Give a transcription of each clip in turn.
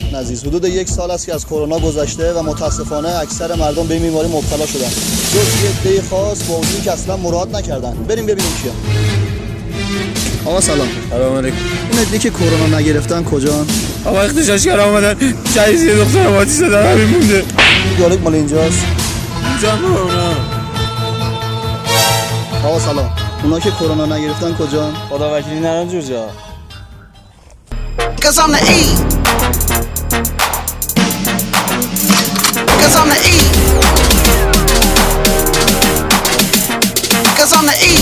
دوستان عزیز، حدود 1 سال است که از کرونا گذشته و متاسفانه اکثر مردم به این بیماری مبتلا شدن، جز یه عده خاص با وجودی که اصلا مراد نکردن. بریم ببینیم کیا. آقا سلام. سلام علیکم. اون عده که کرونا نگرفتن کجان؟ آقا اختشاشگر آمدن جایز یه دختر آماتی زدن همین مونده. این دیالوگ مال اینجاست؟ اینجا نه. آقا سلام. اونا که کرونا نگرفتن کجان؟ خدا وکیلی نران جور جا. Cause I'm the E. Cause I'm the E. Cause I'm the E.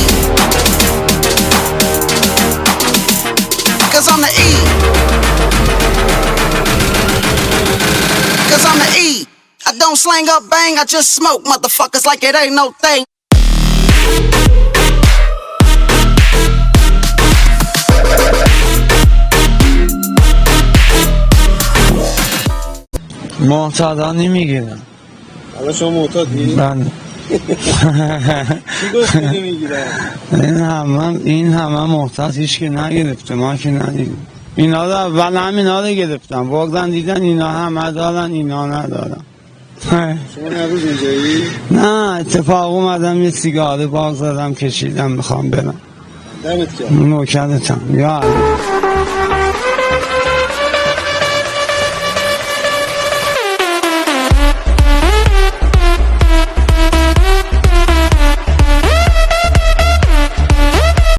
Cause I'm the E. Cause I'm the E. I don't slang up bang, I just smoke motherfuckers like it ain't no thing. معتادانی میگیرن. حالا شما معتادی؟ بله. چی گفتی میگیرن؟ این همه معتاد هیچ که نگرفته، ما که ندیدیم. اینا رو اول همینا رو گرفتن، بردن دیدن اینا همه دارن اینا ندارن. شما نروز اینجایی؟ نه اتفاق اومدم یه سیگار باغ زدم کشیدم میخوام برم. دمت گرم. نوکرتم یا